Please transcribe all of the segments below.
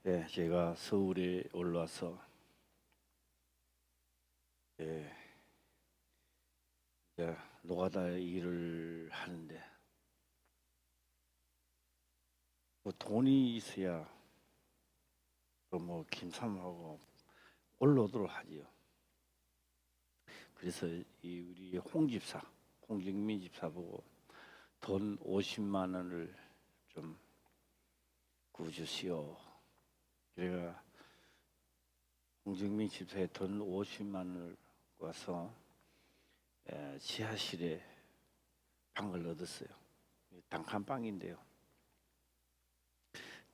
제가 서울에 올라와서 예, 이제 노가다 일을 하는데 뭐 돈이 있어야 뭐 김삼하고 올라오도록 하지요. 그래서 이 우리 홍정민 집사 보고 돈 50만 원을 좀 구주시오. 그래가 홍정민 집사에 돈 50만 원을 와서 지하실에 방을 얻었어요. 단칸방인데요.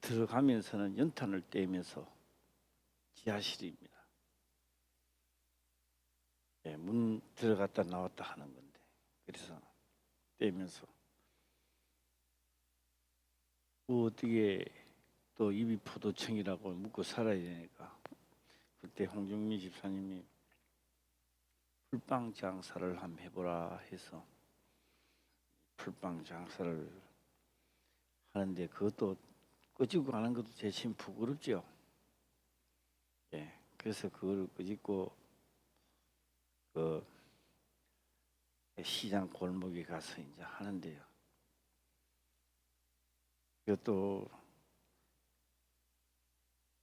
들어가면서는 연탄을 떼면서 지하실입니다. 문 들어갔다 나왔다 하는 건데, 그래서 떼면서 어떻게 또 입이 포도청이라고 묻고 살아야 되니까, 그때 홍정민 집사님이 풀빵 장사를 한번 해보라 해서 풀빵 장사를 하는데, 그것도 끄집고 가는 것도 제 심 부끄럽죠. 그래서 그걸 끄집고 그 시장 골목에 가서 이제 하는데요. 이것도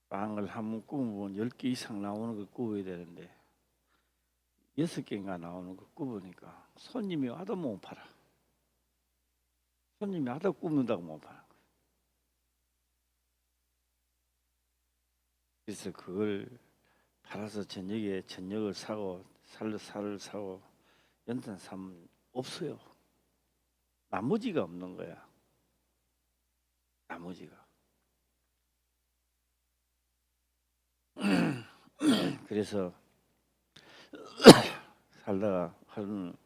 빵을 한번 구우면 10개 이상 나오는 거 구워야 되는데 6개인가 나오는 거 구우니까 손님이 와도 못 팔아. 손님이 와도 굽는다고 못 파는 거예요. 그래서 그걸 팔아서 저녁에 저녁을 사고 살을 사고 연탄 사면 없어요. 나머지가 없는 거야. 나머지가. 그래서 살다가 하루는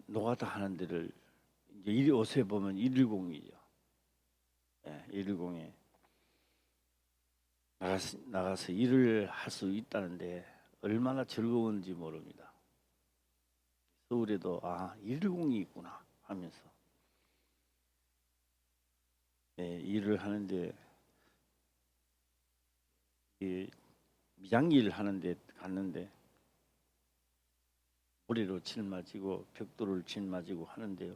노가다 하는 데를 이제 이리 옷에 보면 110이죠. 110에 나가서 일을 할 수 있다는데 얼마나 즐거운지 모릅니다. 서울에도 110이 있구나 하면서 일을 하는데 미장일 하는데 갔는데 모래로 짊어지고 벽돌을 짊어지고 하는데요.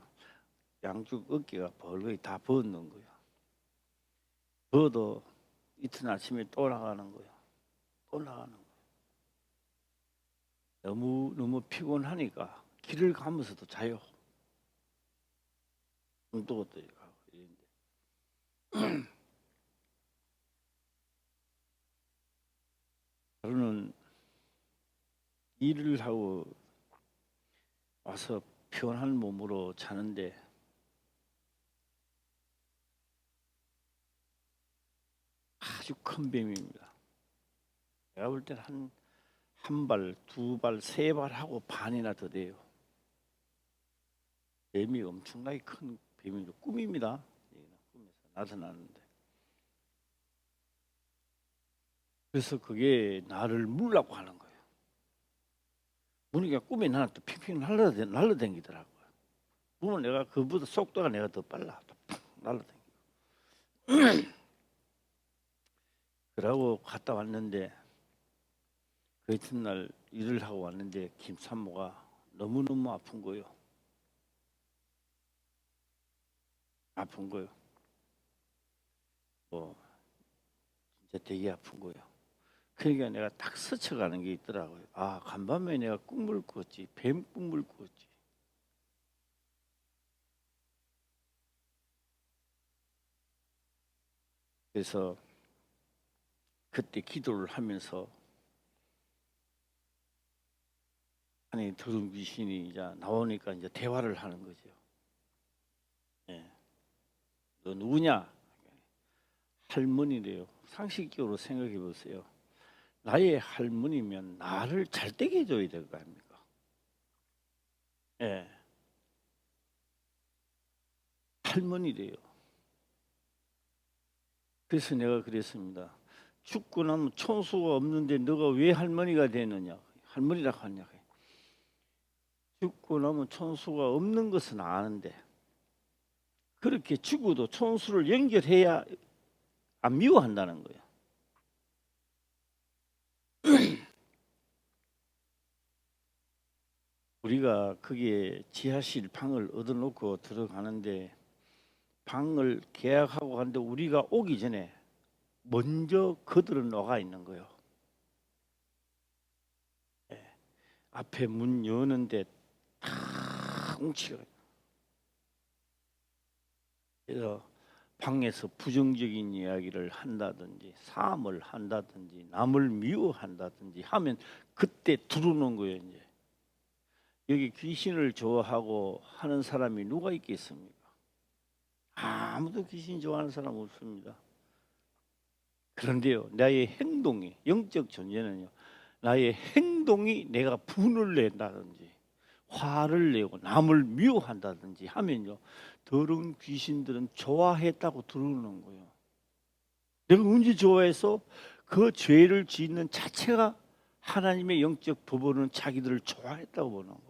양쪽 어깨가 벌거이 다 벗는 거예요. 벗어도 이튿 아침에 또 나가는 거예요. 또 나가는 거예요. 너무 피곤하니까 길을 가면서도 자요. 운동도 가고 이런데 하루는 일을 하고 와서 피곤한 몸으로 자는데 아주 큰 뱀입니다. 내가 볼 때는 한 발, 두 발, 세 발 하고 반이나 더 돼요. 뱀이 엄청나게 큰 뱀이죠. 꿈입니다. 꿈에서 나타나는데. 그래서 그게 나를 물라고 하는 거예요. 무니까 꿈에 나는 또 핑핑 날라다니더라고요. 보면 내가 그보다 속도가 내가 더 빨라. 날라다니고. 그러고 갔다 왔는데 그 이튿날 일을 하고 왔는데 김산모가 너무너무 아픈 거예요. 아픈 거예요. 진짜 되게 아픈 거예요. 그러니까 내가 딱 스쳐가는 게 있더라고요. 간밤에 내가 꿈을 꿨지. 뱀 꿈을 꿨지. 그래서 그때 기도를 하면서 안에 들은 귀신이 이제 나오니까 이제 대화를 하는 거죠. 너 누구냐? 할머니래요. 상식적으로 생각해 보세요. 나의 할머니면 나를 잘 되게 해줘야 될 거 아닙니까? 할머니래요. 그래서 내가 그랬습니다. 죽고 나면 천수가 없는데 너가 왜 할머니가 되느냐? 할머니라고 하냐? 죽고 나면 천수가 없는 것은 아는데 그렇게 죽어도 천수를 연결해야 안 미워한다는 거예요. 우리가 거기에 지하실 방을 얻어놓고 들어가는데 방을 계약하고 가는데 우리가 오기 전에 먼저 그들은 나가 있는 거예요. 예. 앞에 문 여는데 다 웅치가. 그래서 방에서 부정적인 이야기를 한다든지 사함을 한다든지 남을 미워한다든지 하면 그때 들어오는 거예요. 이제 여기 귀신을 좋아하고 하는 사람이 누가 있겠습니까? 아무도 귀신 좋아하는 사람 없습니다. 그런데요, 나의 행동이, 영적 존재는요, 나의 행동이 내가 분을 낸다든지 화를 내고 남을 미워한다든지 하면요, 더러운 귀신들은 좋아했다고 들어오는 거예요. 내가 언제 좋아해서 그 죄를 짓는 자체가 하나님의 영적 법으로는 자기들을 좋아했다고 보는 거예요.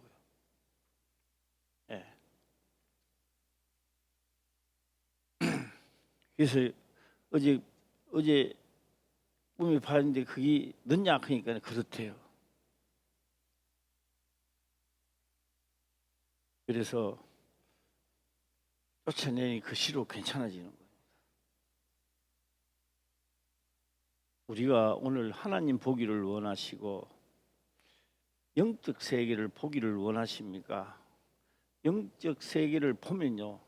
예. 그래서 어제 꿈에 봤는데 그게 늦냐 하니까 그렇대요. 그래서 쫓아내니 그 시로 괜찮아지는 거예요. 우리가 오늘 하나님 보기를 원하시고 영적 세계를 보기를 원하십니까? 영적 세계를 보면요,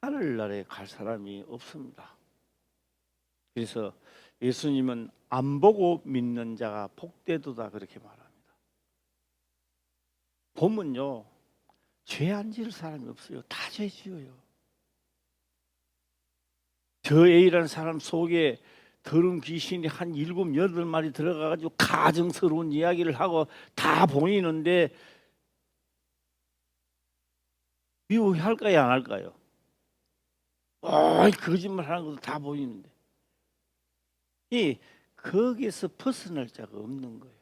하늘나라에 갈 사람이 없습니다. 그래서 예수님은 안 보고 믿는 자가 복되도다 그렇게 말합니다. 보면요, 죄 안 지을 사람이 없어요. 다 죄 지어요. 저 A라는 사람 속에 더러운 귀신이 한 7, 8마리 들어가가지고 가증스러운 이야기를 하고 다 보이는데 미워할까요, 안 할까요? 거짓말 하는 것도 다 보이는데 거기에서 벗어날 자가 없는 거예요.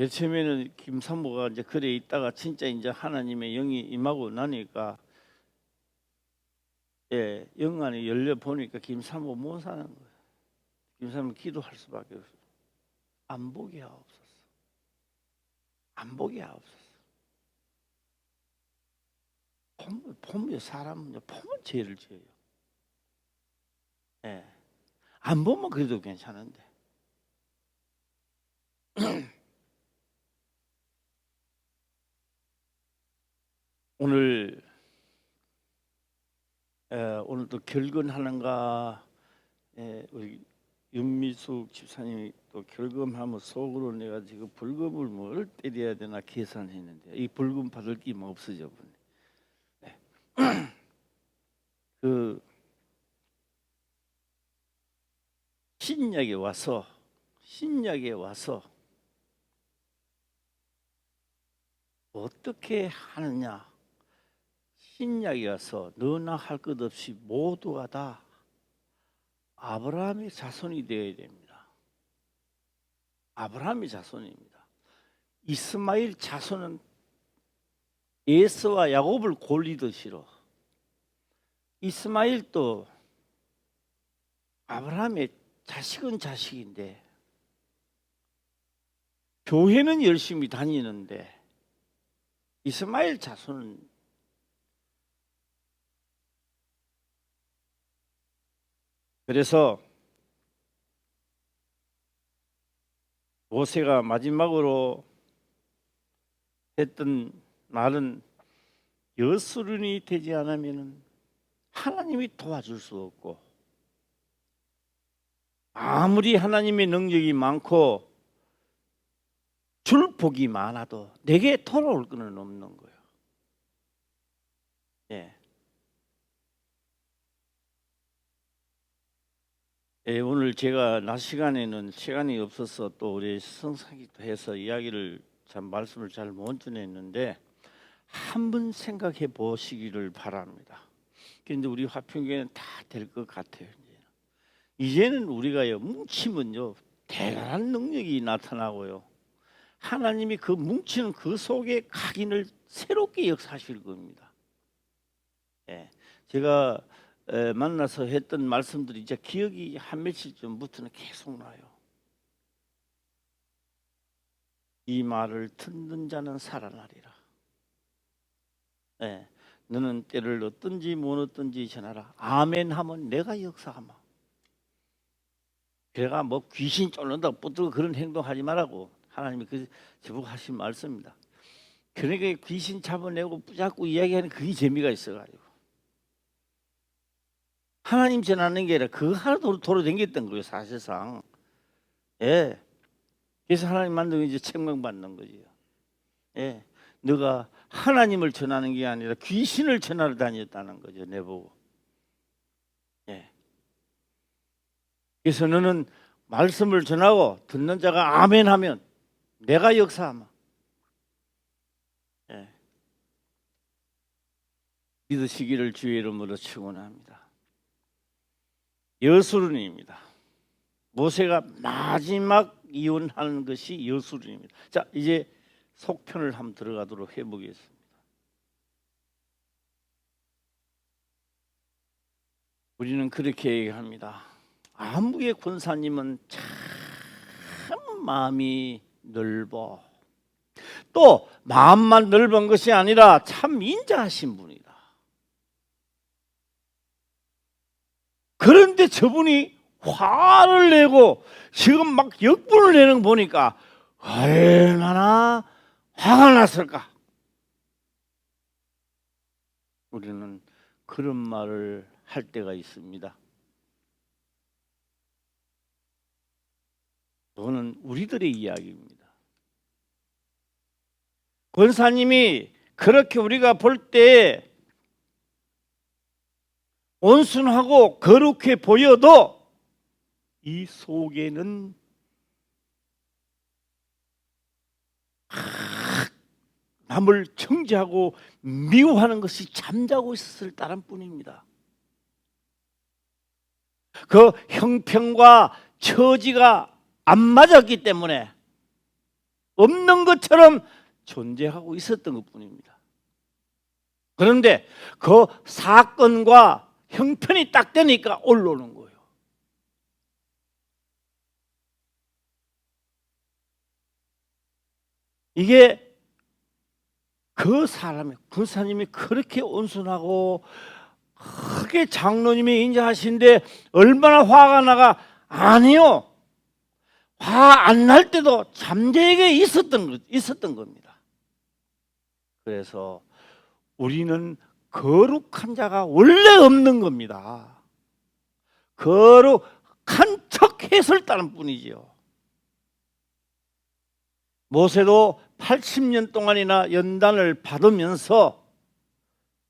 처음에는 김삼보가 이제 그래 있다가 진짜 이제 하나님의 영이 임하고 나니까 영 안에 열려 보니까 김삼보 못 사는 거예요. 김삼보 기도할 수밖에 없어요. 안 보게 하옵소서. 안 보게 하옵소서. 보면 사람은 보면 죄를 지어요. 안 보면 그래도 괜찮은데. 오늘 오늘도 결근하는가? 우리 윤미숙 집사님이 또 결금하면 속으로 내가 지금 벌금을 뭘 때려야 되나 계산했는데 이 벌금 받을 기면 없어져 버네. 그 신약에 와서 어떻게 하느냐? 신약에 와서 너나 할 것 없이 모두가 다 아브라함의 자손이 되어야 됩니다. 아브라함의 자손입니다. 이스마엘 자손은 에서와 야곱을 골리듯이로 이스마엘도 아브라함의 자식은 자식인데 교회는 열심히 다니는데 이스마엘 자손은 그래서 모세가 마지막으로 했던 말은 여수run이 되지 않으면 하나님이 도와줄 수 없고 아무리 하나님의 능력이 많고 줄 복이 많아도 내게 돌아올 것은 없는 거예요. 오늘 제가 낮 시간에는 시간이 없어서 또 우리 성사기도 해서 이야기를 참 말씀을 잘 못 전했는데 한번 생각해 보시기를 바랍니다. 그런데 우리 화평교회는 다 될 것 같아요. 이제는 우리가요 뭉치면요 대단한 능력이 나타나고요 하나님이 그 뭉치는 그 속에 각인을 새롭게 역사하실 겁니다. 예, 제가 만나서 했던 말씀들이 이제 기억이 한 며칠 전부터는 계속 나요. 이 말을 듣는 자는 살아나리라. 예, 너는 때를 얻든지 못 얻든지 전하라. 아멘 하면 내가 역사하마. 걔가 뭐 귀신 쫓는다고 뿌뜨고 그런 행동하지 말라고 하나님이 저보고 하신 말씀입니다. 그러니까 귀신 잡아내고 붙잡고 이야기하는 그게 재미가 있어가지고 하나님 전하는 게 아니라 그 하나도 돌아다녔던 거예요 사실상. 예, 그래서 하나님 만든 이제 책망받는 거지요. 예, 너가 하나님을 전하는 게 아니라 귀신을 전하러 다녔다는 거죠 내보고. 예, 그래서 너는 말씀을 전하고 듣는 자가 아멘하면 내가 역사하마. 예, 믿으시기를 주의 이름으로 축원합니다. 여수론입니다. 모세가 마지막 이혼하는 것이 여수론입니다. 자, 이제 속편을 한번 들어가도록 해보겠습니다. 우리는 그렇게 얘기합니다. 아무의 권사님은 참 마음이 넓어. 또 마음만 넓은 것이 아니라 참 인자하신 분이다. 그런데 저분이 화를 내고 지금 막 역분을 내는 거 보니까 얼마나 화가 났을까. 우리는 그런 말을 할 때가 있습니다. 그거는 우리들의 이야기입니다. 권사님이 그렇게 우리가 볼 때 온순하고 거룩해 보여도 이 속에는 남을 정죄하고 미워하는 것이 잠자고 있었을 따름 뿐입니다. 그 형편과 처지가 안 맞았기 때문에 없는 것처럼 존재하고 있었던 것뿐입니다. 그런데 그 사건과 형편이 딱 되니까 올라오는 거예요. 이게 그 사람이 권사님이 그렇게 온순하고 크게 장로님이 인자하신데 얼마나 화가 나가. 아니요. 화 안 날 때도 잠재게 있었던 겁니다. 그래서 우리는 거룩한 자가 원래 없는 겁니다. 거룩한 척 했었다는 뿐이지요. 모세도 80년 동안이나 연단을 받으면서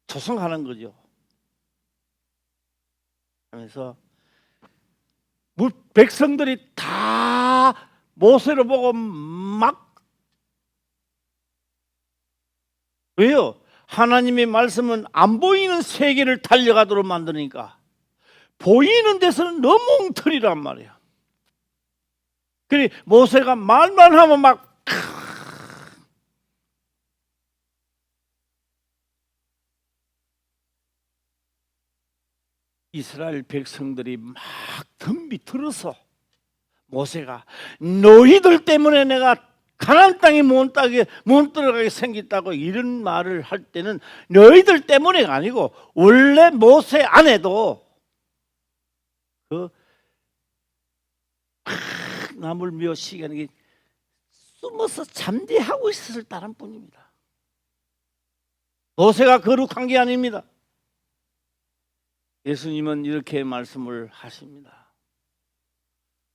조성하는 거죠. 하면서 백성들이 다 모세를 보고 막 왜요? 하나님의 말씀은 안 보이는 세계를 달려가도록 만드니까 보이는 데서는 너무 엉터리란 말이야. 그래 모세가 말만 하면 막 이스라엘 백성들이 막 덤비 들어서 모세가 너희들 때문에 내가 가나안 땅에 못 들어가게 생겼다고 이런 말을 할 때는 너희들 때문에가 아니고 원래 모세 안에도 그 남을 묘시게 하는 게 숨어서 잠재하고 있었을 따름 뿐입니다. 모세가 거룩한 게 아닙니다. 예수님은 이렇게 말씀을 하십니다.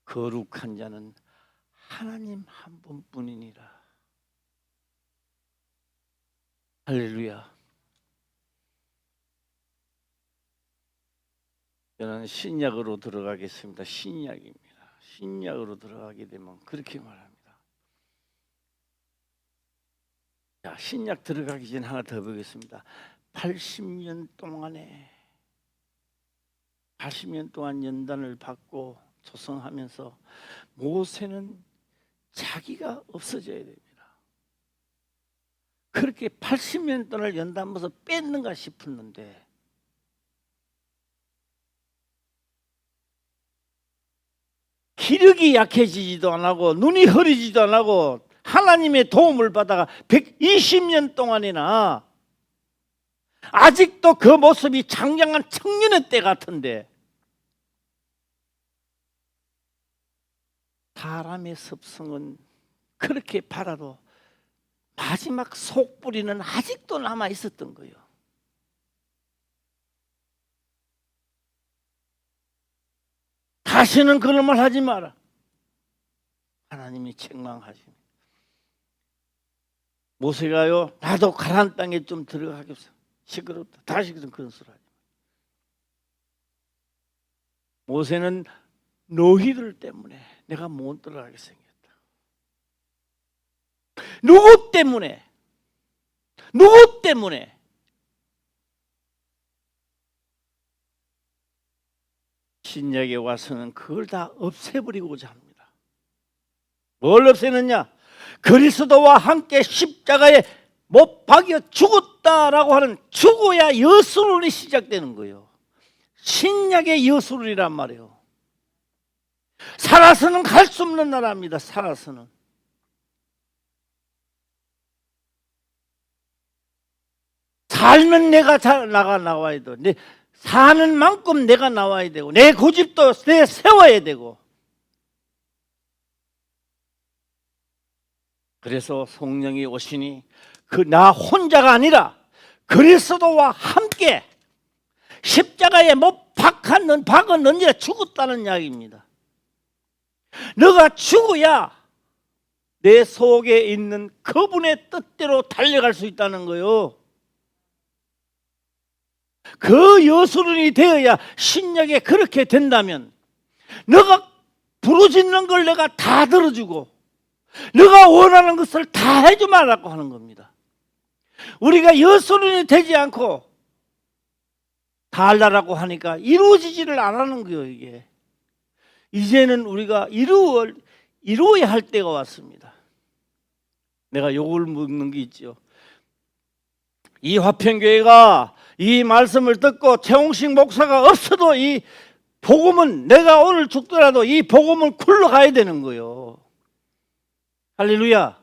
거룩한 자는 하나님 한 분뿐이니라. 할렐루야. 저는 신약으로 들어가겠습니다. 신약입니다. 신약으로 들어가게 되면 그렇게 말합니다. 자, 신약 들어가기 전에 하나 더 보겠습니다. 80년 동안 연단을 받고 조성하면서 모세는 자기가 없어져야 됩니다. 그렇게 80년 동안을 연단해서 뺐는가 싶었는데 기력이 약해지지도 안 하고 눈이 흐리지도 안 하고 하나님의 도움을 받아가 120년 동안이나 아직도 그 모습이 장장한 청년의 때 같은데 사람의 습성은 그렇게 바라도 마지막 속뿌리는 아직도 남아 있었던 거예요. 다시는 그런 말 하지 마라. 하나님이 책망하십니다. 모세가요, 나도 가나안 땅에 좀 들어가겠어. 시끄럽다. 다시 그런 소리 하지 마. 모세는 너희들 때문에 내가 못 들어가게 생겼다. 누구 때문에? 누구 때문에? 신약에 와서는 그걸 다 없애버리고자 합니다. 뭘 없애느냐? 그리스도와 함께 십자가에 못 박여 죽었다라고 하는 죽어야 여수론이 시작되는 거예요. 신약의 여수론이란 말이에요. 살아서는 갈 수 없는 나라입니다. 살아서는. 살면 내가 나와야 돼. 사는 만큼 내가 나와야 되고 내 고집도 내 세워야 되고. 그래서 성령이 오시니 그 나 혼자가 아니라 그리스도와 함께 십자가에 못 박았는지라 죽었다는 이야기입니다. 너가 죽어야 내 속에 있는 그분의 뜻대로 달려갈 수 있다는 거예요. 그 여수론이 되어야 신약에 그렇게 된다면 너가 부르짖는 걸 내가 다 들어주고 너가 원하는 것을 다 해주마라고 하는 겁니다. 우리가 여수론이 되지 않고 다 하려고 하니까 이루어지지를 안 하는 거예요. 이게 이제는 우리가 이루어야 할 때가 왔습니다. 내가 욕을 먹는 게 있죠. 이 화평교회가 이 말씀을 듣고 최홍식 목사가 없어도 이 복음은 내가 오늘 죽더라도 이 복음은 굴러가야 되는 거예요. 할렐루야.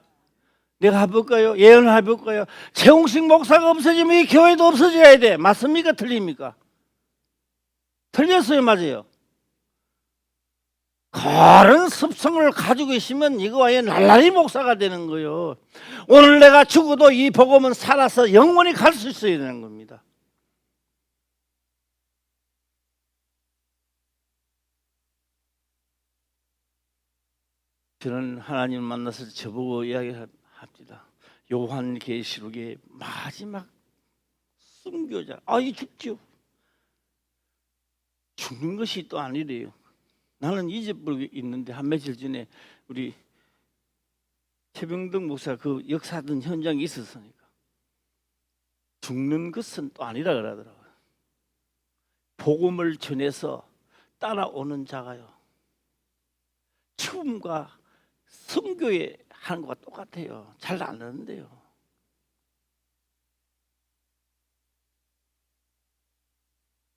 내가 해볼까요? 예언을 해볼까요? 최홍식 목사가 없어지면 이 교회도 없어져야 돼. 맞습니까? 틀립니까? 틀렸어요. 맞아요. 그런 습성을 가지고 계시면 이거 아예 날라리 목사가 되는 거예요. 오늘 내가 죽어도 이 복음은 살아서 영원히 갈 수 있어야 되는 겁니다. 저는 하나님을 만나서 저보고 이야기합니다. 요한계시록의 마지막 순교자. 이 죽죠. 죽는 것이 또 아니래요. 나는 잊어버리고 있는데 한 며칠 전에 우리 최병덕 목사 그 역사하던 현장에 있었으니까 죽는 것은 또 아니라 그러더라고요. 복음을 전해서 따라오는 자가요. 죽음과 선교에 하는 것과 똑같아요. 잘 안 하는데요.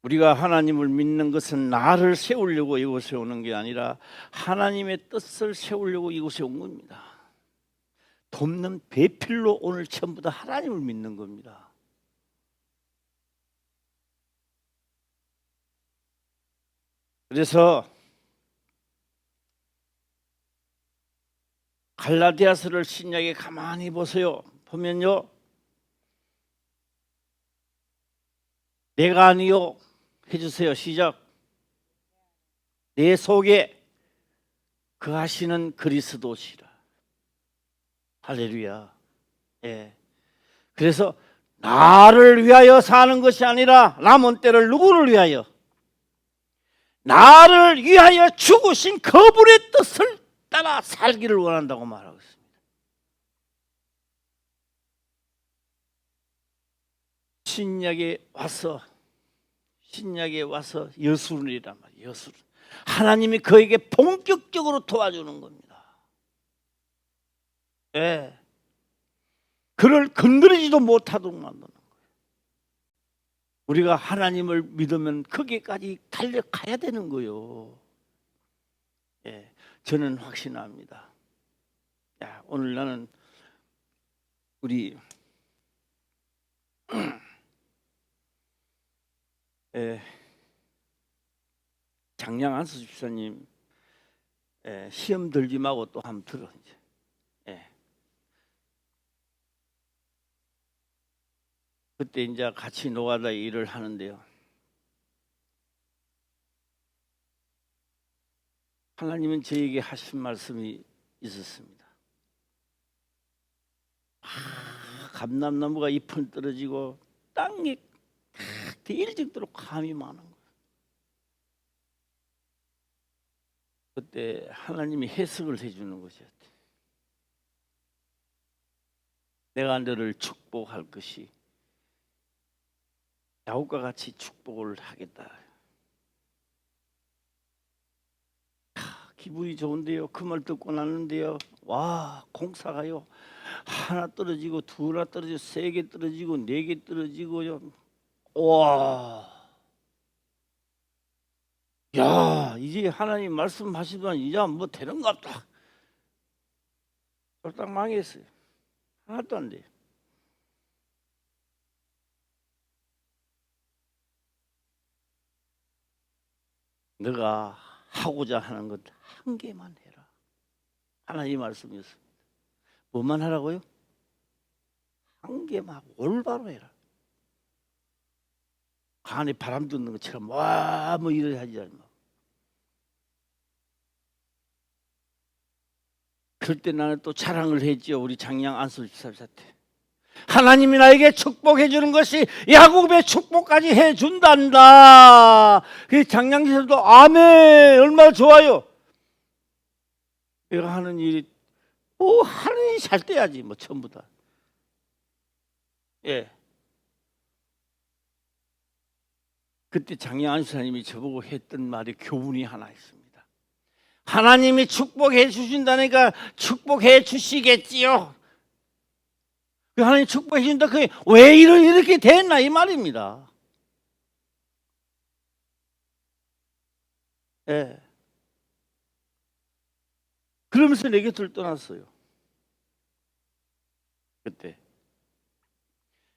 우리가 하나님을 믿는 것은 나를 세우려고 이곳에 오는 게 아니라 하나님의 뜻을 세우려고 이곳에 온 겁니다. 돕는 배필로 오늘 전부 다 하나님을 믿는 겁니다. 그래서 갈라디아서를 신약에 가만히 보세요. 보면요, 내가 아니요 해주세요. 시작. 내 속에 거하시는 그리스도시라. 할렐루야. 예. 그래서 나를 위하여 사는 것이 아니라 남은 때를 누구를 위하여? 나를 위하여 죽으신 그분의 뜻을 따라 살기를 원한다고 말하고 있습니다. 신약에 와서 여수론이란 말이에요. 여수론. 하나님이 그에게 본격적으로 도와주는 겁니다. 예. 그를 건드리지도 못하도록 만드는 거예요. 우리가 하나님을 믿으면 거기까지 달려가야 되는 거예요. 예. 저는 확신합니다. 야, 오늘 나는 우리 장량한수 집사님 시험 들지 말고 또 한번 들어 이제. 예. 그때 이제 같이 노가다 일을 하는데요. 하나님은 저에게 하신 말씀이 있었습니다. 감람나무가 잎은 떨어지고 땅이 데일 정도로 감이 많은 거예요. 그때 하나님이 해석을 해주는 것이었대. 내가 너를 축복할 것이 야곱과 같이 축복을 하겠다. 기분이 좋은데요. 그 말 듣고 났는데요. 와, 공사가요. 하나 떨어지고 둘 하나 떨어지고 세 개 떨어지고 네 개 떨어지고요. 와, 야, 이제 하나님 말씀하시더니 이제 뭐 되는 것 같다. 쫄딱 망했어요. 하나도 안 돼. 너가 하고자 하는 것 한 개만 해라. 하나님 말씀이었습니다. 뭐만 하라고요? 한 개만 올바로 해라. 간에 바람 듣는 것처럼 와 뭐 이래 하지 않아. 그럴 때 나는 또 자랑을 했죠. 우리 장량 안수 집사한테. 하나님이 나에게 축복해 주는 것이 야곱의 축복까지 해 준단다. 그 장량 집사도 아멘. 얼마나 좋아요. 내가 하는 일이 뭐 하는 일이 잘 돼야지 뭐 전부 다. 예. 그때 장량 안수사님이 저보고 했던 말이 교훈이 하나 있습니다. 하나님이 축복해 주신다니까 축복해 주시겠지요. 그 하나님 축복해 주신다. 그게 왜 이렇게 됐나 이 말입니다. 예. 그러면서 내 곁을 떠났어요. 그때.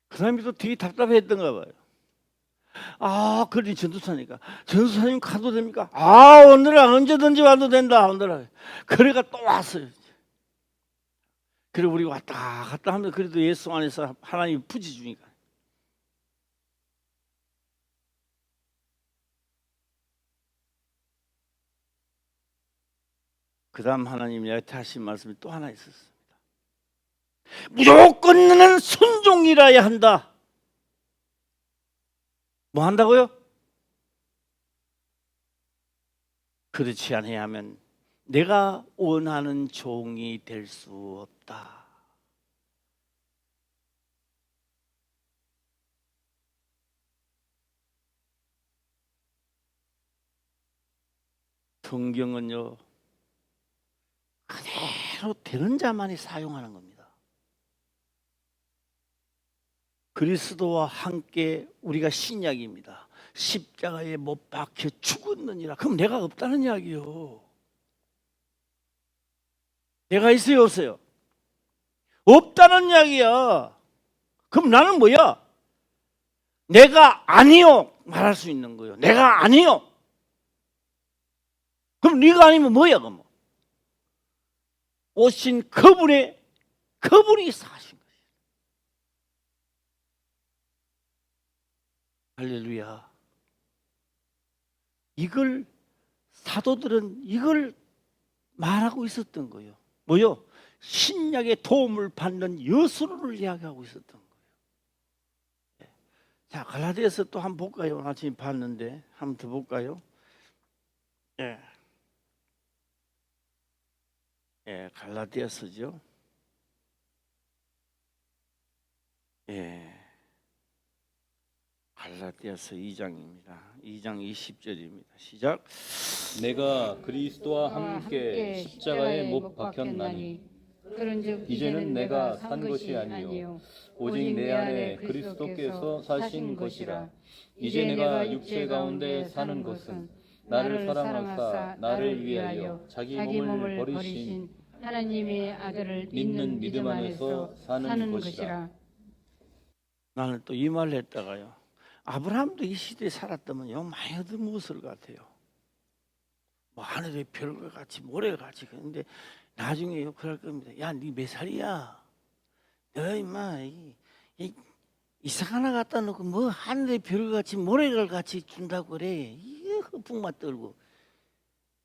그 사람이 또 되게 답답했던가 봐요. 아, 그러니 전도사니까. 전도사님 가도 됩니까? 아, 오늘은 언제든지 와도 된다. 오늘은. 그래가 또 왔어요. 그리고 우리 왔다 갔다 하면 그래도 예수 안에서 하나님이 부지주니까. 그 다음 하나님이 나한테 하신 말씀이 또 하나 있었습니다. 무조건 너는 순종이라야 한다. 뭐 한다고요? 그렇지 않으면 내가 원하는 종이 될 수 없다. 성경은요, 그대로 되는 자만이 사용하는 겁니다. 그리스도와 함께 우리가 신약입니다. 십자가에 못 박혀 죽었느니라. 그럼 내가 없다는 이야기요. 내가 있어요, 없어요? 없다는 이야기야. 그럼 나는 뭐야? 내가 아니요 말할 수 있는 거예요. 내가 아니요. 그럼 네가 아니면 뭐야? 그럼 오신 그분이 사신 거예요. 할렐루야. 이걸 사도들은 이걸 말하고 있었던 거예요. 뭐요? 신약의 도움을 받는 여수로를 이야기하고 있었던 거예요. 자, 갈라디아서 또 한번 볼까요? 아침에 봤는데 한번 더 볼까요? 예. 예, 갈라디아서죠. 예. 갈라디아서 2장입니다. 2장 20절입니다. 시작. 내가 그리스도와 함께 십자가에 못 박혔나니 그런즉 이제는 내가 산 것이 아니요 오직 내 안에 그리스도께서 사신 것이라. 이제 내가 육체 가운데 사는 것은 나를 사랑하사 나를 위하여 자기 몸을 버리신 하나님의 아들을 믿는 믿음 안에서 사는 것이라. 나는 또 이 말을 했다가요, 아브라함도 이 시대에 살았다면요 많이 얻어먹었을 것 같아요. 뭐 하늘의 별과 같이 모래가 같이. 그런데 나중에요 그럴 겁니다. 야, 니 몇 살이야? 너 임마 이상 하나 갖다 놓고 뭐 하늘의 별과 같이 모래가 같이 준다고 그래. 이게 허풍만 떨고.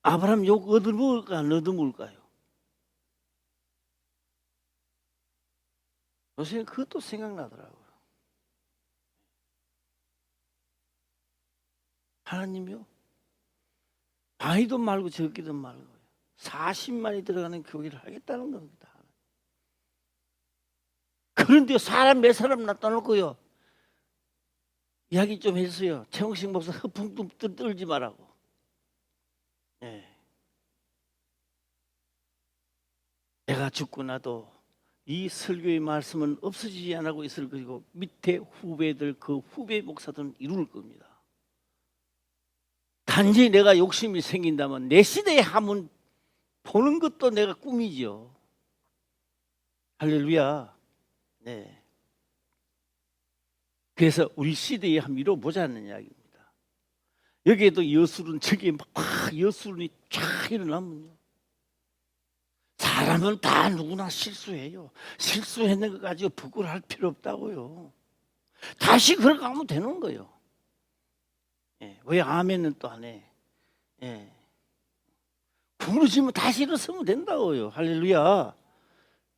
아브라함 욕 얻어먹을까 안 얻어먹을까요? 요새 그것도 생각나더라고요. 하나님이요, 많이도 말고 적기도 말고 40만이 들어가는 교회를 하겠다는 겁니다. 그런데 사람 몇 사람 놔둬놓고요 이야기 좀 했어요. 최홍식 목사 허풍 떨지 말라고. 네. 내가 죽고 나도 이 설교의 말씀은 없어지지 않고 있을 것이고 밑에 후배들, 그 후배 목사들은 이룰 겁니다. 단지 내가 욕심이 생긴다면 내 시대에 한번 보는 것도 내가 꿈이죠. 할렐루야. 네. 그래서 우리 시대에 한번 이뤄보자는 이야기입니다. 여기에도 여술은 저기에 막 여술이 쫙 일어나면요, 사람은 다 누구나 실수해요. 실수했는 거 가지고 부끄러워할 필요 없다고요. 다시 그렇게 하면 되는 거예요. 예, 왜 아멘은 또 안 해? 예. 구부러지면 다시 일어서면 된다고요. 할렐루야.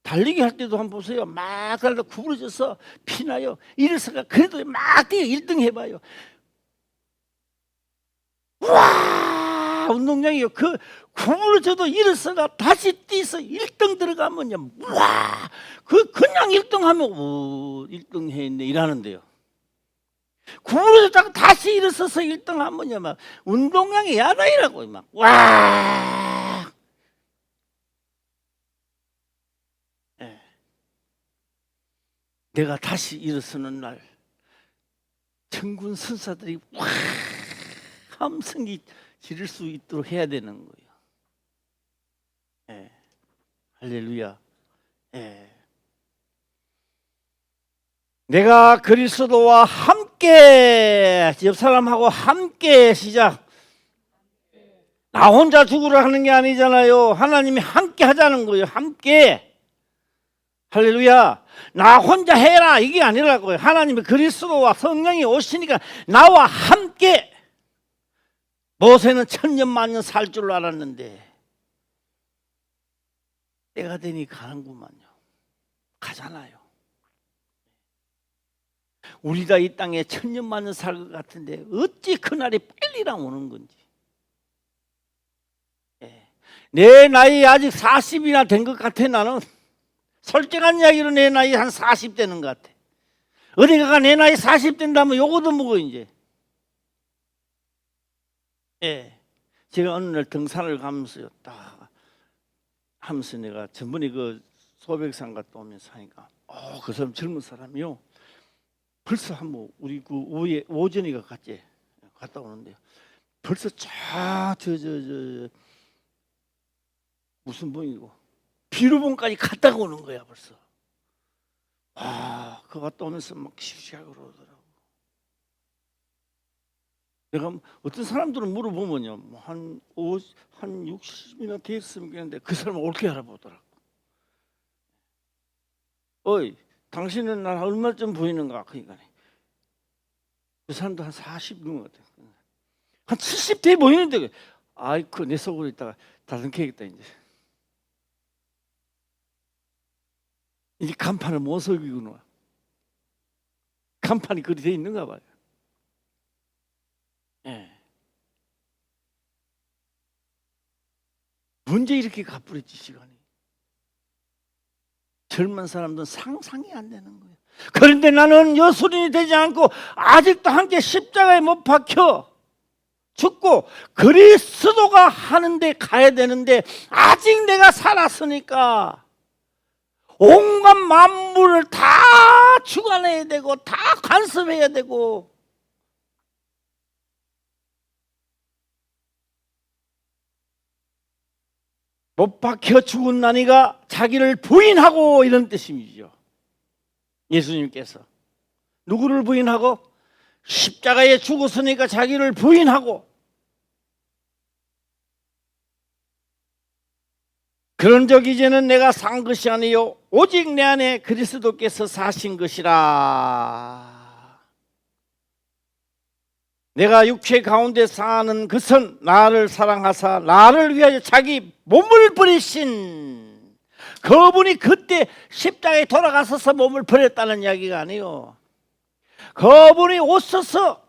달리기 할 때도 한번 보세요. 막 달다 구부러져서 피나요. 일어서가 그래도 막 뛰어 1등 해봐요. 와, 운동량이요. 그 구부러져도 일어서가 다시 뛰어서 1등 들어가면요, 와, 그냥 1등 하면 1등 했네 이러는데요. 구부러졌다가 다시 일어서서 1등 하면요, 막 운동량이 야단이라고 막 와. 네. 내가 다시 일어서는 날 천군 선사들이 와 함성이 지를 수 있도록 해야 되는 거예요. 네. 할렐루야. 네. 내가 그리스도와 함께, 옆 사람하고 함께 시작. 나 혼자 죽으라 하는 게 아니잖아요. 하나님이 함께 하자는 거예요. 함께. 할렐루야. 나 혼자 해라 이게 아니라고요. 하나님이 그리스도와 성령이 오시니까 나와 함께. 모세는 1000년 만년 살 줄 알았는데 때가 되니 가는구만요. 가잖아요. 우리가 이 땅에 1000년 만년 살 것 같은데 어찌 그날이 빨리랑 오는 건지. 내 나이 아직 40이나 된 것 같아. 나는 솔직한 이야기로 내 나이 한 40 되는 것 같아. 어디 가가 내 나이 40 된다면 요거도 먹어 이제. 예, 제가 어느 날 등산을 가면서요, 딱 하면서 내가 전번에 그 소백산 갔다 오면서 하니까 그 사람 젊은 사람이요, 벌써 한번 우리 그 오전이가 갔다 오는데요, 벌써 저 무슨 봉이고 비료봉까지 갔다 오는 거야 벌써. 그거 갔다 오면서 막 시시하고 그러더라고. 내가 어떤 사람들은 물어보면요, 한 60이나 됐으면 좋겠는데 그 사람은 옳게 알아보더라고. 어이, 당신은 날 얼마쯤 보이는가? 그러니까 그 사람도 한 40 넘은 것 같아. 한 70대 보이는데 아이고 내 속으로 있다가 다듬캐야겠다 이제. 이제 간판을 못 설기구나. 간판이 그리 돼 있는가 봐요. 예. 언제 이렇게 가버렸지 시간이. 젊은 사람들은 상상이 안 되는 거예요. 그런데 나는 여술인이 되지 않고 아직도 함께 십자가에 못 박혀 죽고 그리스도가 하는데 가야 되는데 아직 내가 살았으니까 온갖 만물을 다 주관해야 되고 다 간섭해야 되고 못 박혀 죽은 나니가 자기를 부인하고 이런 뜻이죠. 예수님께서 누구를 부인하고? 십자가에 죽었으니까 자기를 부인하고 그런 적 이제는 내가 산 것이 아니요 오직 내 안에 그리스도께서 사신 것이라. 내가 육체 가운데 사는 것은 나를 사랑하사 나를 위하여 자기 몸을 버리신 그분이 그때 십자가에 돌아가셔서 몸을 버렸다는 이야기가 아니에요. 그분이 오셔서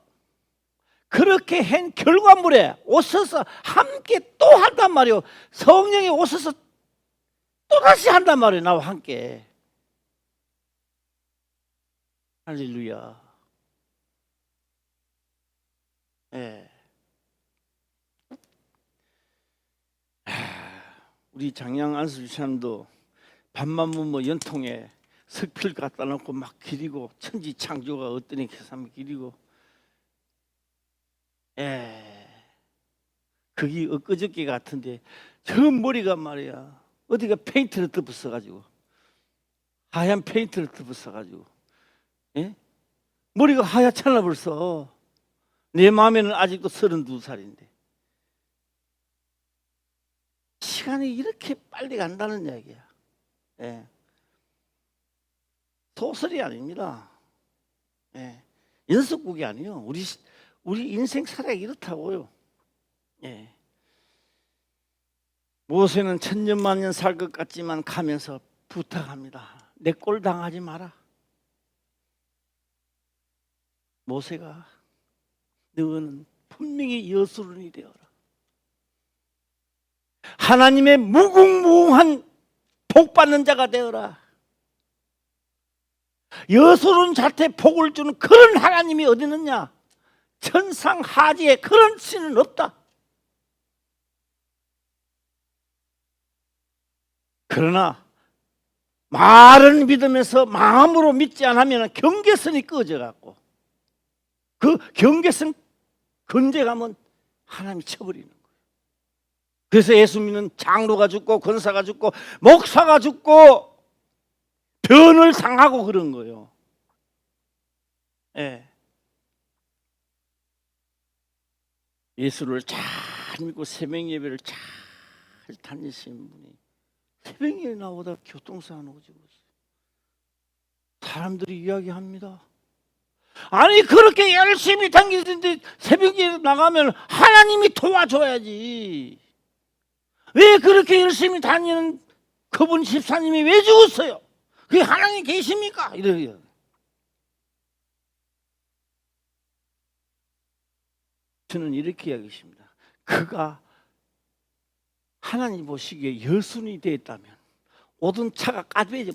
그렇게 한 결과물에 오셔서 함께 또 한단 말이에요. 성령이 오셔서 또 다시 한단 말이에요. 나와 함께. 할렐루야. 예. 우리 장양 안수주사님도 밤만 뭐 연통에 석필 갖다 놓고 막 기리고 천지 창조가 어떠니 계산 기리고 그게 엊그저께 같은데 저 머리가 말이야 어디가 페인트를 덮었어가지고 하얀 페인트를 덮었어가지고 머리가 하얗잖아 벌써. 내 마음에는 아직도 32살인데 시간이 이렇게 빨리 간다는 이야기야. 소설이 아닙니다. 연습곡이 아니에요. 우리 인생 살아가기 이렇다고요. 모세는 천년만년 살 것 같지만 가면서 부탁합니다. 내 꼴 당하지 마라. 모세가 너는 분명히 여수론이 되어라. 하나님의 무궁무궁한 복받는 자가 되어라. 여수론 자태 복을 주는 그런 하나님이 어디 있느냐? 천상하지에 그런 신은 없다. 그러나 말은 믿으면서 마음으로 믿지 않으면 경계선이 꺼져갖고 그 경계선 건져가면 하나님이 쳐버리는 거예요. 그래서 예수 믿는 장로가 죽고 권사가 죽고 목사가 죽고 변을 당하고 그런 거예요. 예수를 잘 믿고 새벽 예배를 잘 다니시는 분이 새벽 예배 나오다 교통사고 오지고 사람들이 이야기합니다. 아니 그렇게 열심히 다니는데 새벽 예배 나가면 하나님이 도와줘야지. 왜 그렇게 열심히 다니는 그분 집사님이 왜 죽었어요? 그게 하나님 계십니까? 이래요. 저는 이렇게 이야기했습니다. 그가 하나님 보시기에 여순이 되었다면 오던 차가 까매져.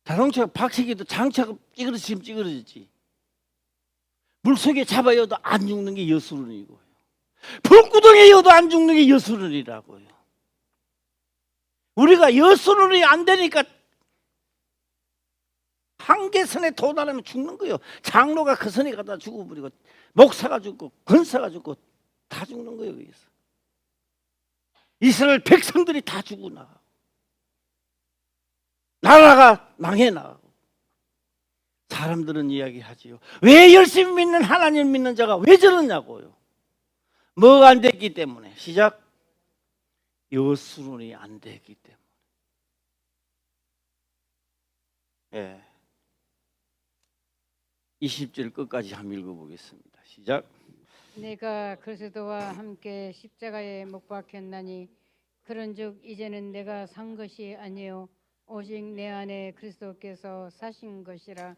자동차가 박치기도 장차가 찌그러지면 찌그러지지. 물속에 잡아여도 안 죽는 게 여수론이고요. 불구덩이에 여도 안 죽는 게 여수론이라고요. 우리가 여수론이 안 되니까 한계선에 도달하면 죽는 거예요. 장로가 그 선에 가다 죽어버리고 목사가 죽고 권사가 죽고 다 죽는 거예요. 여기서. 이스라엘 백성들이 다 죽고 나가고 나라가 망해 나가고. 사람들은 이야기하지요. 왜 열심히 믿는 하나님 믿는 자가 왜 저러냐고요. 뭐가 안 됐기 때문에. 시작. 여수론이 안 됐기 때문에. 20절 끝까지 한번 읽어보겠습니다. 시작. 내가 그리스도와 함께 십자가에 못 박혔나니 그런즉 이제는 내가 산 것이 아니요 오직 내 안에 그리스도께서 사신 것이라.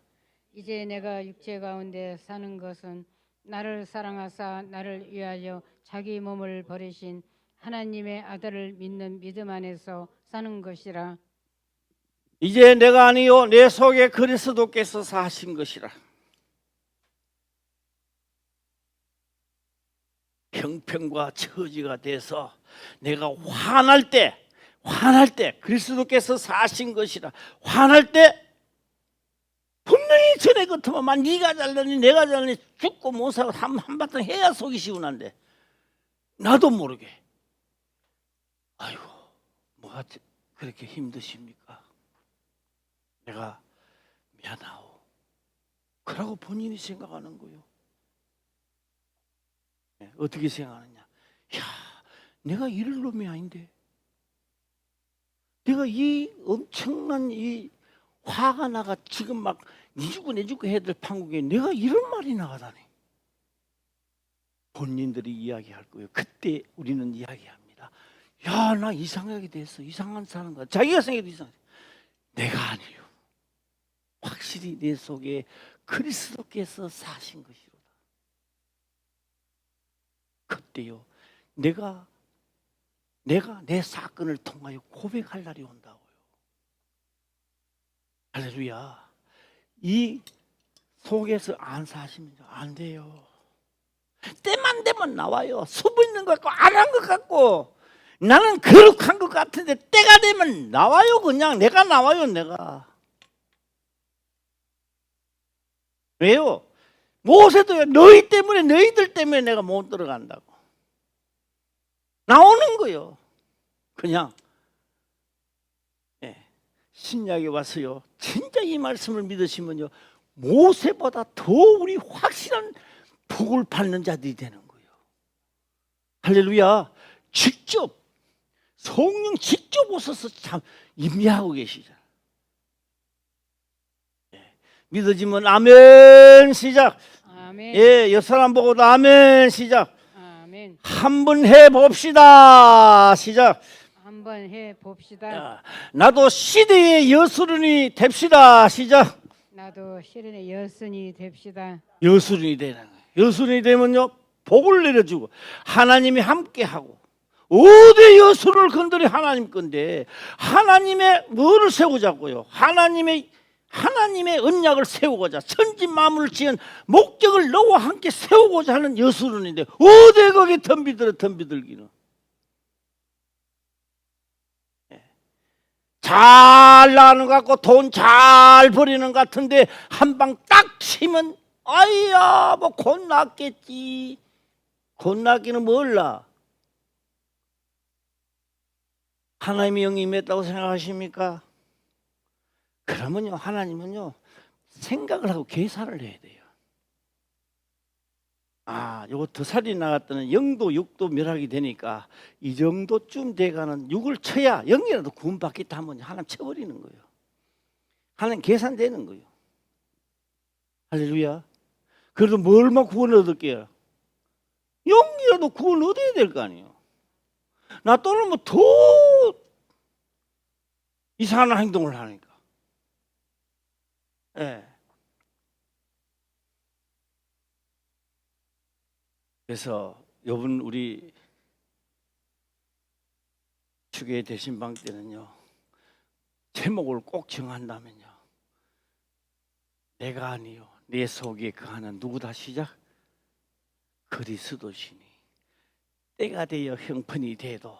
이제 내가 육체 가운데 사는 것은 나를 사랑하사 나를 위하여 자기 몸을 버리신 하나님의 아들을 믿는 믿음 안에서 사는 것이라. 이제 내가 아니요 내 속에 그리스도께서 사신 것이라. 형편과 처지가 돼서 내가 화날 때 그리스도께서 사신 것이라 화날 때 분명히 전에 같으면 네가 잘나니 내가 잘나니 죽고 못 살고 한바탕 해야 속이 시원한데 나도 모르게 아이고 뭐가 그렇게 힘드십니까? 내가 미안하오. 그러고 본인이 생각하는 거예요. 어떻게 생각하느냐? 야, 내가 이럴 놈이 아닌데 내가 이 엄청난 이 화가 나가 지금 막 니죽고 내죽고 해야 될 판국에 내가 이런 말이 나가다니. 본인들이 이야기할 거예요. 그때 우리는 이야기합니다. 야, 나 이상하게 됐어. 이상한 사람과 자기가 생각해도 이상해. 내가 아니요. 확실히 내 속에 그리스도께서 사신 것이로다. 그때요. 내가 내 사건을 통하여 고백할 날이 온다고요. 할렐루야. 이 속에서 안 사시면 안 돼요. 때만 되면 나와요. 수고 있는 것 같고 안 한 것 같고 나는 거룩한 것 같은데 때가 되면 나와요. 그냥 내가 나와요. 내가. 왜요? 모세도요. 너희들 때문에 내가 못 들어간다고. 나오는 거요. 그냥 신약에 와서요. 진짜 이 말씀을 믿으시면요. 모세보다 더 우리 확실한 복을 받는 자들이 되는 거예요. 할렐루야. 직접 성령 직접 오셔서 참 임재하고 계시잖아요. 믿어지면 아멘 시작. 아멘. 예, 옆 사람 보고도 아멘 시작. 아멘. 한번 해봅시다 시작. 한번 해 봅시다. 나도 시대의 여수run이 됩시다 시작. 나도 시련의 여순이 됩시다. 여수run이 되는 거예요. 여수run이 되면요 복을 내려주고 하나님이 함께하고 어디 여수를 건드리 하나님 건데 하나님의 뭐를 세우자고요. 하나님의 언약을 세우고자 천지 만물을 지은 목적을 너와 함께 세우고자 하는 여수run인데 어디 거기 덤비들기는. 잘 나가는 것 같고 돈 잘 버리는 것 같은데 한 방 딱 치면 아이야 뭐 곧 낫겠지. 곧 낫기는 몰라. 하나님의 영이 임했다고 생각하십니까? 그러면요 하나님은요 생각을 하고 계산을 해야 돼요. 아, 요거 더 살이 나갔더니 0도 6도 멸하게 되니까 이 정도쯤 돼가는 6을 쳐야 0이라도 구원받겠다 하면 하나님 쳐버리는 거예요. 하나님 계산되는 거예요. 할렐루야. 그래도 뭘만 구원 얻을게요? 0이라도 구원 얻어야 될 거 아니에요. 나 또는 뭐 더 이상한 행동을 하니까. 예. 그래서 이번 우리 주교회 대신방 때는요 제목을 꼭 정한다면요 내가 아니요 내 속에 거하는 누구다 시작 그리스도시니 때가 되어 형편이 돼도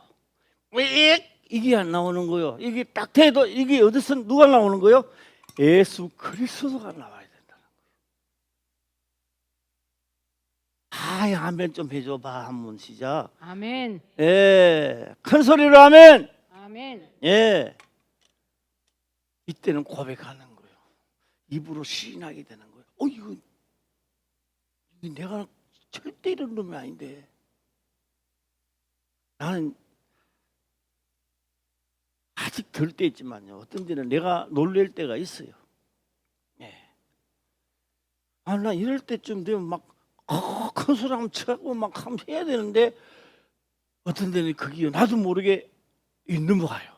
왜 이게 안 나오는 거요. 이게 딱 돼도 이게 어디서 누가 나오는 거요? 예수 그리스도가 나와야 된다는 거예요. 아멘 좀 해줘봐 한번 시작. 아멘. 예, 큰 소리로 아멘. 아멘. 예, 이때는 고백하는 거예요. 입으로 시인하게 되는 거예요. 이거 내가 절대 이런 놈이 아닌데 나는 아직 덜 때 있지만요. 어떤 데는 내가 놀랄 때가 있어요. 예. 나 이럴 때쯤 되면 막 큰 소리 한번 쳐갖고 막 한번 해야 되는데 어떤 데는 그게 나도 모르게 있는 거예요.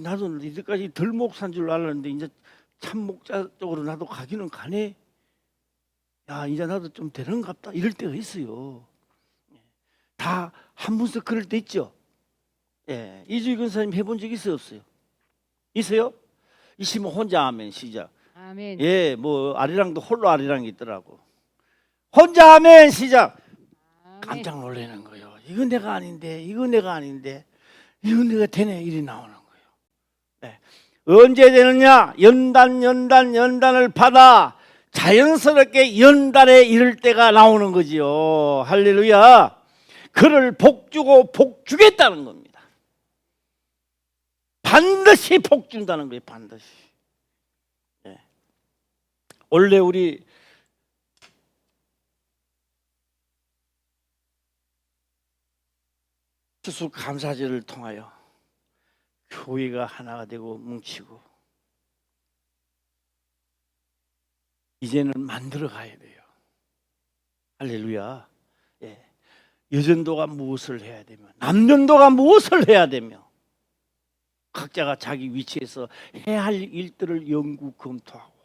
나도 이제까지 덜 목사인 줄 알았는데 이제 참 목자 쪽으로 나도 가기는 가네. 야 이제 나도 좀 되는갑다 이럴 때가 있어요. 다 한 분씩 그럴 때 있죠. 예, 이주희 권사님 해본 적 있어요 없어요? 있어요? 있으면 혼자 아멘 시작. 아멘. 예, 뭐 아리랑도 홀로 아리랑이 있더라고. 혼자 아멘 시작. 깜짝 놀라는 거예요. 이건 내가 아닌데, 이건 내가 아닌데, 이건 내가 되네, 일이 나오는 거예요. 네. 언제 되느냐? 연단을 받아 자연스럽게 연단에 이를 때가 나오는 거지요. 할렐루야. 그를 복주고 복주겠다는 겁니다. 반드시 복준다는 거예요. 반드시. 네. 원래 우리 추수 감사절을 통하여 교회가 하나가 되고 뭉치고 이제는 만들어 가야 돼요. 할렐루야. 예. 여전도가 무엇을 해야 되며 남전도가 무엇을 해야 되며 각자가 자기 위치에서 해야 할 일들을 연구 검토하고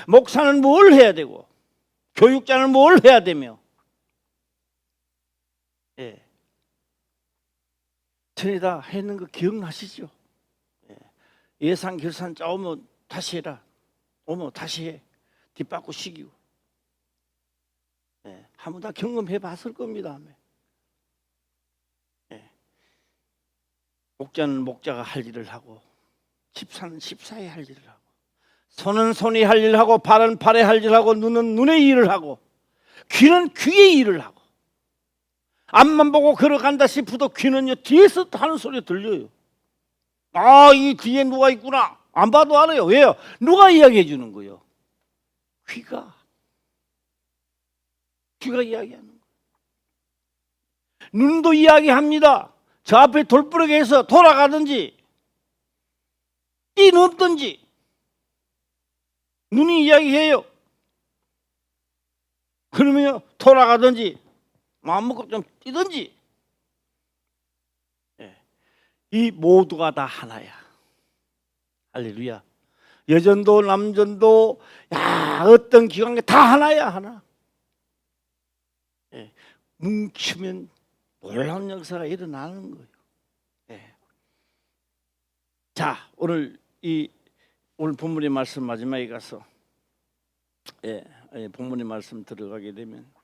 목사는 뭘 해야 되고 교육자는 뭘 해야 되며 예. 전에 다 했는 거 기억나시죠? 예. 예산 결산 짜오면 다시 해라. 오면 다시 해. 뒷바꾸 시키고. 예. 한번 다 경험해 봤을 겁니다. 예. 목자는 목자가 할 일을 하고 집사는 집사의 할 일을 하고 손은 손이 할 일을 하고 발은 발의 할 일을 하고 눈은 눈의 일을 하고 귀는 귀의 일을 하고 앞만 보고 걸어간다 싶어도 귀는요 뒤에서 하는 소리 들려요. 아, 이 뒤에 누가 있구나. 안 봐도 알아요. 왜요? 누가 이야기해 주는 거예요? 귀가 이야기하는 거예요. 눈도 이야기합니다. 저 앞에 돌부러기에서 돌아가든지 뛰넘든지 눈이 이야기해요. 그러면 돌아가든지 마음 먹고 좀 뛰든지. 예. 이 모두가 다 하나야. 할렐루야. 여전도 남전도 어떤 기관계 다 하나야. 하나. 예. 뭉치면 놀라운 역사가 일어나는 거예요. 예. 자, 오늘 본문의 말씀 마지막에 가서 본문의 말씀 들어가게 되면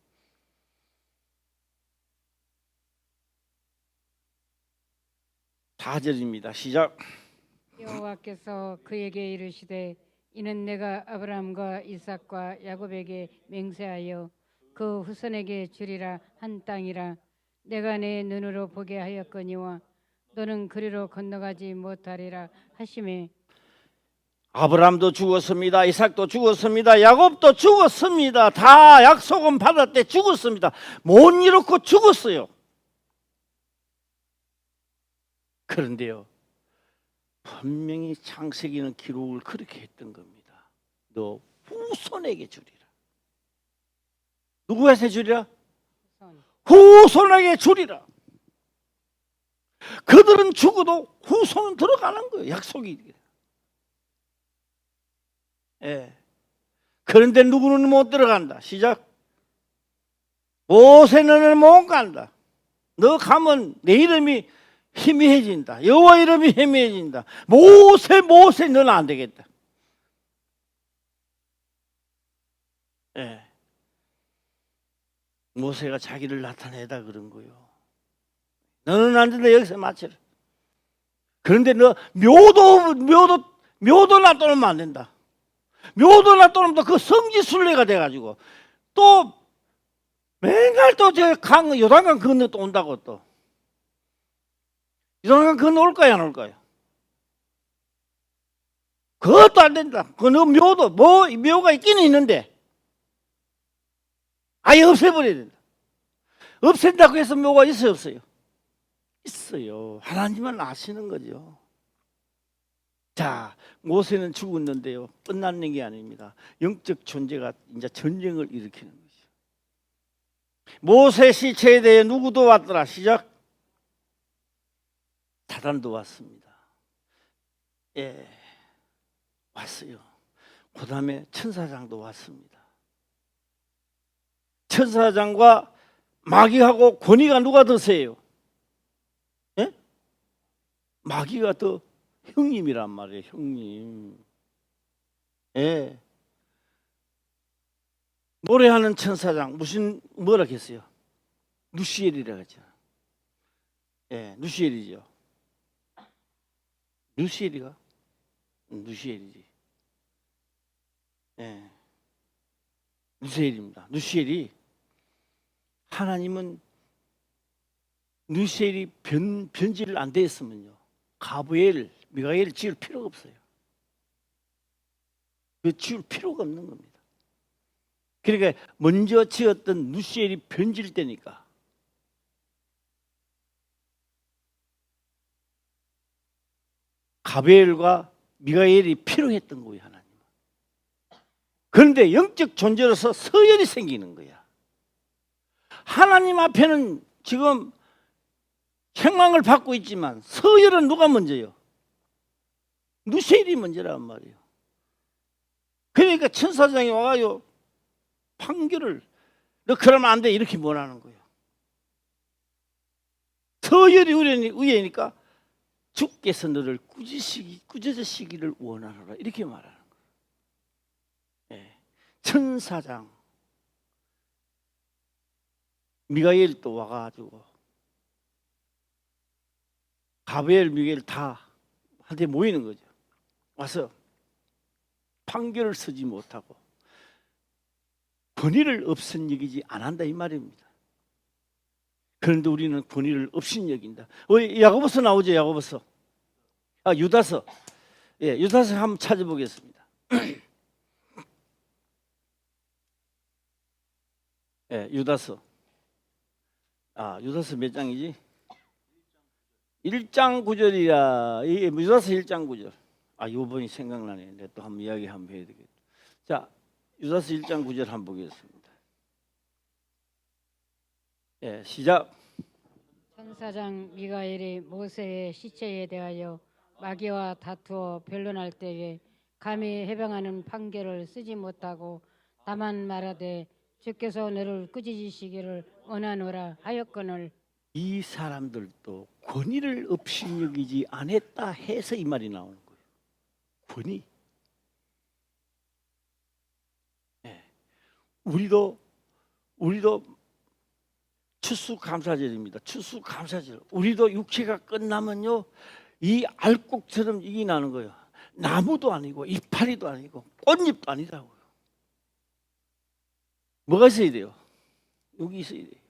4절입니다. 시작. 여호와께서 그에게 이르시되 이는 내가 아브라함과 이삭과 야곱에게 맹세하여 그 후손에게 주리라 한 땅이라. 내가 내 눈으로 보게 하였거니와 너는 그리로 건너가지 못하리라 하시매. 아브라함도 죽었습니다. 이삭도 죽었습니다. 야곱도 죽었습니다. 다 약속은 받았대 죽었습니다. 못 이루고 죽었어요. 그런데요, 분명히 창세기는 기록을 그렇게 했던 겁니다. 너 후손에게 주리라. 누구한테 주리라? 후손에게 주리라. 그들은 죽어도 후손은 들어가는 거예요. 약속이. 예. 그런데 누구는 못 들어간다. 시작. 모세는 못 간다. 너 가면 내 이름이 희미해진다. 여호와 이름이 희미해진다. 모세 너는 안 되겠다. 예. 모세가 자기를 나타내다 그런 거예요. 너는 안 된다. 여기서 마치라. 그런데 너 묘도 놔두면 안 된다. 묘도 놔두면 그 성지순례가 돼가지고 또 맨날 또 저 요단강 건너 또 온다고 또. 요단강 건너 올까요, 안 올까요? 그것도 안 된다. 너 묘도 묘가 있기는 있는데 아예 없애버려야 된다. 없앤다고 해서 묘가 있어요, 없어요? 있어요. 하나님만 아시는 거죠. 자, 모세는 죽었는데요, 끝나는 게 아닙니다. 영적 존재가 이제 전쟁을 일으키는 거죠. 모세 시체에 대해 누구도 왔더라. 시작. 사단도 왔습니다. 예, 왔어요. 그 다음에 천사장도 왔습니다. 천사장과 마귀하고 권위가 누가 더 세요? 예? 마귀가 더 형님이란 말이에요. 형님. 예. 노래하는 천사장 뭐라 했어요? 누시엘이라고 하잖아. 예, 누시엘이죠. 누시엘이가 누시엘이지. 예, 누시엘입니다. 누시엘이 하나님은 누시엘이 변질을 안 됐으면요, 가브리엘, 미가엘 지을 필요가 없어요. 그 지을 필요가 없는 겁니다. 그러니까 먼저 지었던 누시엘이 변질되니까 가브리엘과 미가엘이 필요했던 거예요, 하나님. 그런데 영적 존재로서 서열이 생기는 거야. 하나님 앞에는 지금 책망을 받고 있지만 서열은 누가 먼저요? 누시엘이 먼저란 말이에요. 그러니까 천사장이 와가요 판결을, 너 그러면 안 돼, 이렇게 원하는 거예요. 서열이 위에니까 주께서 너를 꾸짖으시기를 원하노라, 이렇게 말하는 거예요. 예. 천사장 미가엘 또 와가지고 가브리엘, 미가엘 다 한테 모이는 거죠. 와서 판결을 쓰지 못하고 권위를 업신여기지 않는다, 이 말입니다. 그런데 우리는 권위를 업신여긴다. 야고보서 나오죠, 야고보서. 유다서. 예, 유다서 한번 찾아보겠습니다. 예, 유다서. 유다서 몇 장이지? 1장 9절이라. 유다서 1장 9절. 요번이 생각나네. 내가 또 한번 이야기 한번 해야 되겠다. 자, 유다서 1장 9절 한번 보겠습니다. 예, 시작. 천사장 미가엘이 모세의 시체에 대하여 마귀와 다투어 변론할 때에 감히 해방하는 판결을 쓰지 못하고 다만 말하되 주께서 너를 꾸짖으시기를 원하노라 하였거늘. 이 사람들도 권위를 업신여기지 않았다 해서 이 말이 나오는 거예요. 권위. 네. 우리도 추수감사절입니다. 추수감사절. 우리도 육체가 끝나면요, 이 알곡처럼 이게 나는 거예요. 나무도 아니고 이파리도 아니고 꽃잎도 아니라고요. 뭐가 있어야 돼요? 여기 있어야 돼요.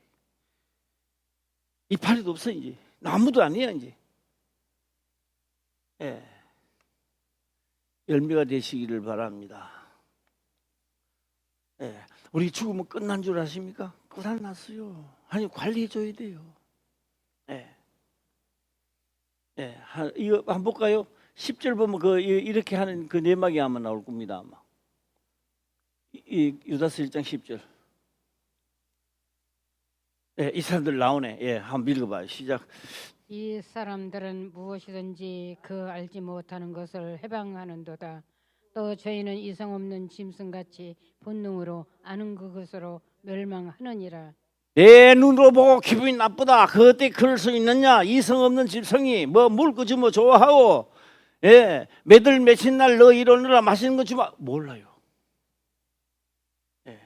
이파리도 없어, 이제. 나무도 아니야, 이제. 예. 열매가 되시기를 바랍니다. 예. 우리 죽으면 끝난 줄 아십니까? 끝 안 났어요. 아니, 관리해줘야 돼요. 예. 예. 이거 한번 볼까요? 10절 보면 이렇게 하는 그 내막이 아마 나올 겁니다, 아마. 유다서 1장 10절. 예, 이 사람들 나오네. 예, 한번 읽어봐요. 시작. 이 사람들은 무엇이든지 그 알지 못하는 것을 해방하는도다. 또 저희는 이성 없는 짐승같이 본능으로 아는 그것으로 멸망하느니라. 내 눈으로 보고 기분이 나쁘다. 그때 그럴 수 있느냐? 이성 없는 짐승이 물 끄주면 좋아하고, 예, 매들 며칠 날 너 이러느라 맛있는 거 주마, 몰라요. 예.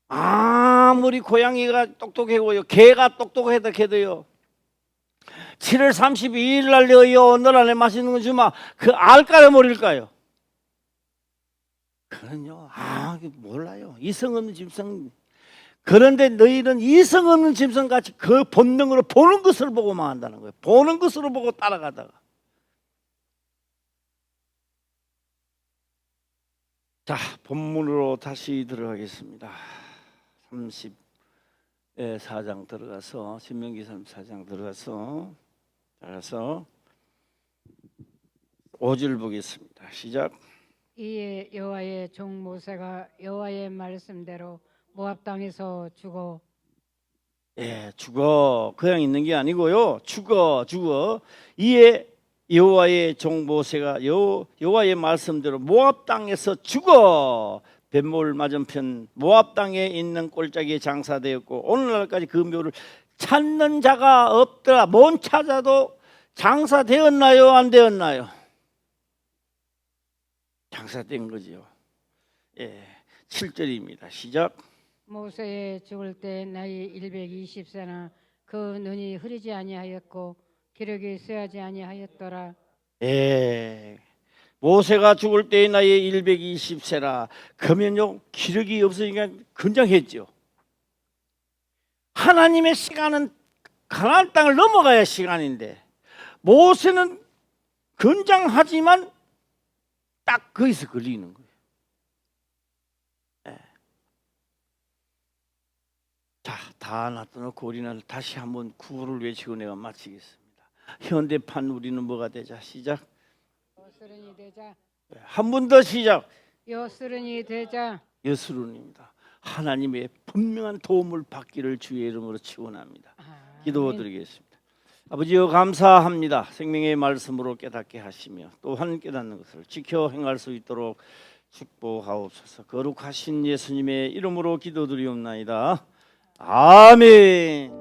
아무리 고양이가 똑똑하고요, 개가 똑똑해도 걔도요, 7월 32일 날 너희여 오늘 안에 맛있는 거 주마, 그 알까요, 모를까요? 그는요, 몰라요. 이성 없는 짐승. 그런데 너희는 이성 없는 짐승같이 그 본능으로 보는 것을 보고만 한다는 거예요. 보는 것으로 보고 따라가다가. 자, 본문으로 다시 들어가겠습니다. 34장 들어가서, 신명기 34장 들어가서 5절 보겠습니다. 시작. 이에 여호와의 종 모세가 여호와의 말씀대로 모압 땅에서 죽어. 예, 죽어. 그냥 있는 게 아니고요. 죽어. 이에 여호와의 종 모세가 여호와의 말씀대로 모압 땅에서 죽어 벳몰 맞은편 모압 땅에 있는 꼴짝이에 장사되었고 오늘날까지 그 묘를 찾는 자가 없더라. 못 찾아도 장사되었나요? 안 되었나요? 장사된 거지요. 예, 7절입니다. 시작. 모세의 죽을 때 나이 120세나 그 눈이 흐리지 아니하였고 기력이 쇠하지 아니하였더라. 예. 모세가 죽을 때의 나이 120세라. 그러면요 기력이 없으니까 건장했죠. 하나님의 시간은 가나안 땅을 넘어가야 시간인데 모세는 건장하지만 딱 거기서 걸리는 거예요. 예. 자, 다 놔둬놓고 우리는 다시 한번 구호를 외치고 내가 마치겠습니다. 현대판 우리는 뭐가 되자. 시작. 여스른이 되자. 한 번 더 시작. 여스른이 되자. 여스run입니다. 하나님의 분명한 도움을 받기를 주의 이름으로 축원합니다. 기도드리겠습니다. 아버지여 감사합니다. 생명의 말씀으로 깨닫게 하시며 또한 깨닫는 것을 지켜 행할 수 있도록 축복하옵소서. 거룩하신 예수님의 이름으로 기도드리옵나이다. 아멘.